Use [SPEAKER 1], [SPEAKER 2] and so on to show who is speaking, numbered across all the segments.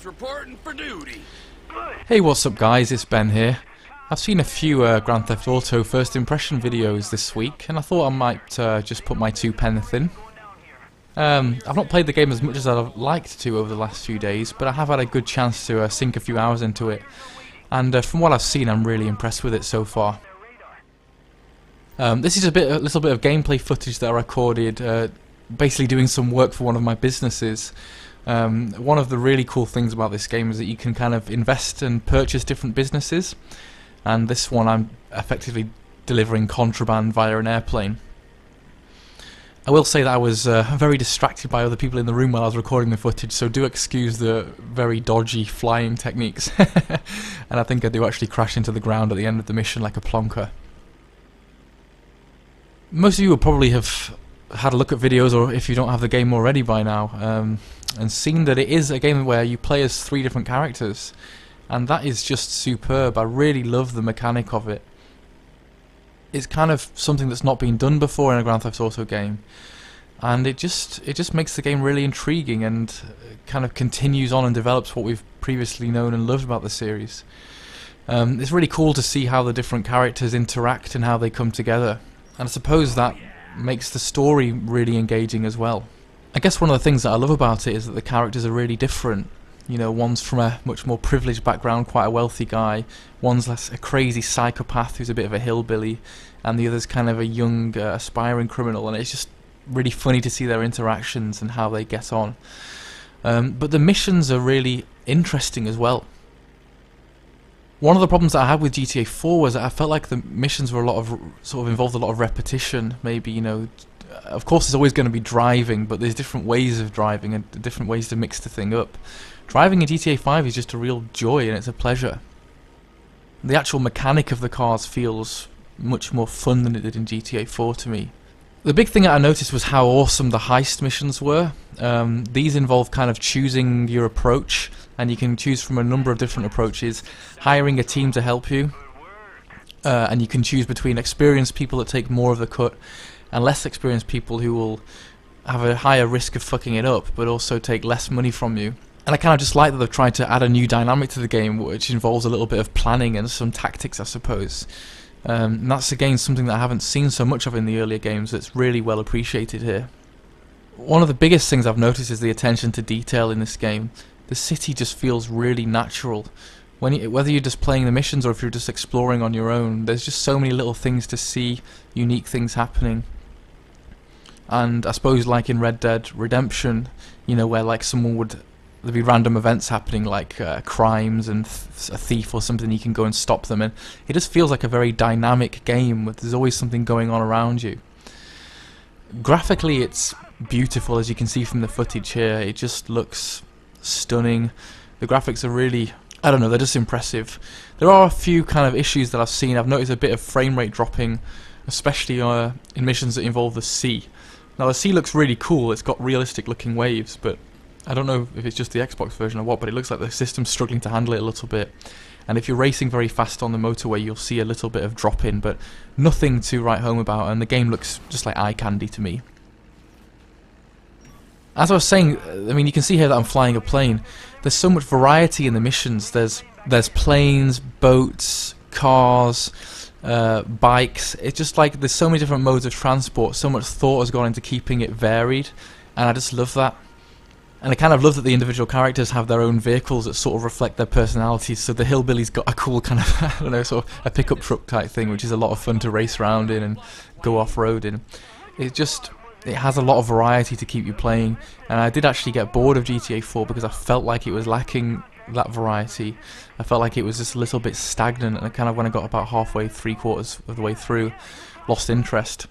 [SPEAKER 1] reporting for duty.
[SPEAKER 2] Hey, what's up guys, it's Ben here. I've seen a few Grand Theft Auto first impression videos this week, and I thought I might just put my 2 pence in. I've not played the game as much as I'd have liked to over the last few days, but I have had a good chance to sink a few hours into it, and from what I've seen I'm really impressed with it so far. This is a little bit of gameplay footage that I recorded basically doing some work for one of my businesses. One of the really cool things about this game is that you can kind of invest and purchase different businesses, and this one I'm effectively delivering contraband via an airplane. I will say that I was very distracted by other people in the room while I was recording the footage, so do excuse the very dodgy flying techniques. And I think I do actually crash into the ground at the end of the mission like a plonker. Most of you will probably have had a look at videos, or if you don't have the game already by now, and seen that it is a game where you play as 3 different characters, and that is just superb. I really love the mechanic of it. It's kind of something that's not been done before in a Grand Theft Auto game, and it just makes the game really intriguing and kind of continues on and develops what we've previously known and loved about the series. It's really cool to see how the different characters interact and how they come together, and I suppose that makes the story really engaging as well. I guess one of the things that I love about it is that the characters are really different. You know, one's from a much more privileged background, quite a wealthy guy. One's less a crazy psychopath who's a bit of a hillbilly, and the other's kind of a young, aspiring criminal. And it's just really funny to see their interactions and how they get on. But the missions are really interesting as well. One of the problems that I had with GTA 4 was that I felt like the missions were involved a lot of repetition. Maybe, you know, of course there's always going to be driving, but there's different ways of driving and different ways to mix the thing up. Driving in GTA 5 is just a real joy, and it's a pleasure. The actual mechanic of the cars feels much more fun than it did in GTA 4 to me. The big thing that I noticed was how awesome the heist missions were. These involve kind of choosing your approach, and you can choose from a number of different approaches, hiring a team to help you, and you can choose between experienced people that take more of the cut and less experienced people who will have a higher risk of fucking it up but also take less money from you. And I kind of just like that they've tried to add a new dynamic to the game, which involves a little bit of planning and some tactics, I suppose. And that's again something that I haven't seen so much of in the earlier games that's really well appreciated here. One of the biggest things I've noticed is the attention to detail in this game. The city just feels really natural. Whether you're just playing the missions or if you're just exploring on your own, there's just so many little things to see, unique things happening. And I suppose like in Red Dead Redemption, you know, where like there'd be random events happening, like crimes and a thief or something, you can go and stop them, and it just feels like a very dynamic game with there's always something going on around you. Graphically it's beautiful, as you can see from the footage here. It just looks stunning. The graphics are really, I don't know, they're just impressive. There are a few kind of issues that I've seen. I've noticed a bit of frame rate dropping, especially in missions that involve the sea. Now the sea looks really cool, it's got realistic looking waves, but I don't know if it's just the Xbox version or what, but it looks like the system's struggling to handle it a little bit. And if you're racing very fast on the motorway, you'll see a little bit of drop in, but nothing to write home about, and the game looks just like eye candy to me. As I was saying, I mean, you can see here that I'm flying a plane. There's so much variety in the missions. There's planes, boats, cars, bikes. It's just like there's so many different modes of transport. So much thought has gone into keeping it varied, and I just love that. And I kind of love that the individual characters have their own vehicles that sort of reflect their personalities. So the hillbilly's got a cool kind of, I don't know, sort of a pickup truck type thing, which is a lot of fun to race around in and go off-road in. It has a lot of variety to keep you playing, and I did actually get bored of GTA 4 because I felt like it was lacking that variety. I felt like it was just a little bit stagnant, and I kind of, when I got about halfway, 3/4 of the way through, lost interest.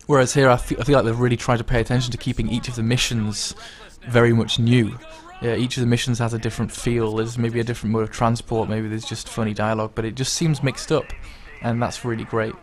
[SPEAKER 2] Whereas here I feel like they've really tried to pay attention to keeping each of the missions very much new. Yeah, each of the missions has a different feel. There's maybe a different mode of transport, maybe there's just funny dialogue, but it just seems mixed up, and that's really great.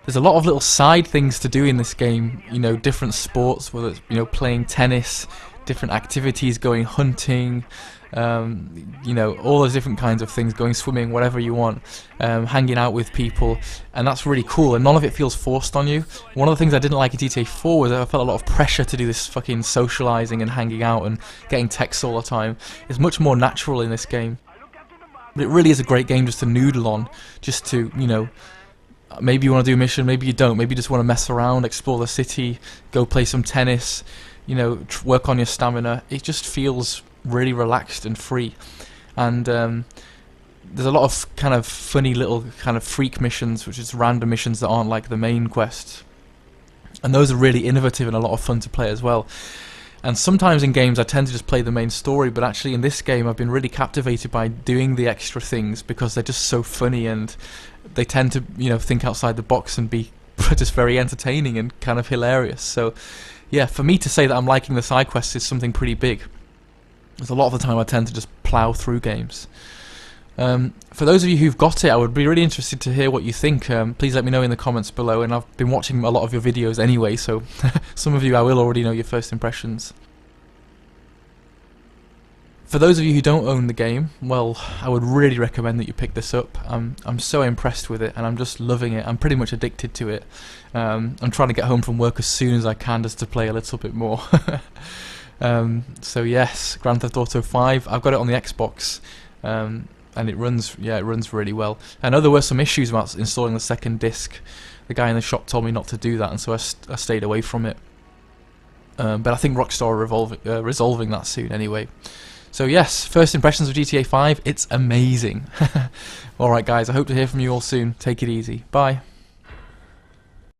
[SPEAKER 2] There's a lot of little side things to do in this game, you know, different sports, whether it's, you know, playing tennis, different activities, going hunting, you know, all those different kinds of things, going swimming, whatever you want, hanging out with people, and that's really cool, and none of it feels forced on you. One of the things I didn't like in GTA 4 was that I felt a lot of pressure to do this fucking socialising and hanging out and getting texts all the time. It's much more natural in this game. But it really is a great game just to noodle on, just to, you know, maybe you want to do a mission, maybe you don't, maybe you just want to mess around, explore the city, go play some tennis, you know, work on your stamina. It just feels really relaxed and free, and there's a lot of kind of funny little kind of freak missions, which is random missions that aren't like the main quest, and those are really innovative and a lot of fun to play as well. And sometimes in games I tend to just play the main story, but actually in this game I've been really captivated by doing the extra things because they're just so funny, and they tend to, you know, think outside the box and be just very entertaining and kind of hilarious. So yeah, for me to say that I'm liking the side quests is something pretty big. Because a lot of the time I tend to just plough through games. For those of you who've got it, I would be really interested to hear what you think. Please let me know in the comments below, and I've been watching a lot of your videos anyway, so some of you I will already know your first impressions. For those of you who don't own the game, well, I would really recommend that you pick this up. I'm so impressed with it, and I'm just loving it. I'm pretty much addicted to it. I'm trying to get home from work as soon as I can just to play a little bit more. So yes, Grand Theft Auto 5. I've got it on the Xbox, and it runs. Yeah, it runs really well. I know there were some issues about installing the second disc. The guy in the shop told me not to do that, and so I stayed away from it. But I think Rockstar are resolving that soon anyway. So yes, first impressions of GTA 5. It's amazing. All right, guys. I hope to hear from you all soon. Take it easy. Bye.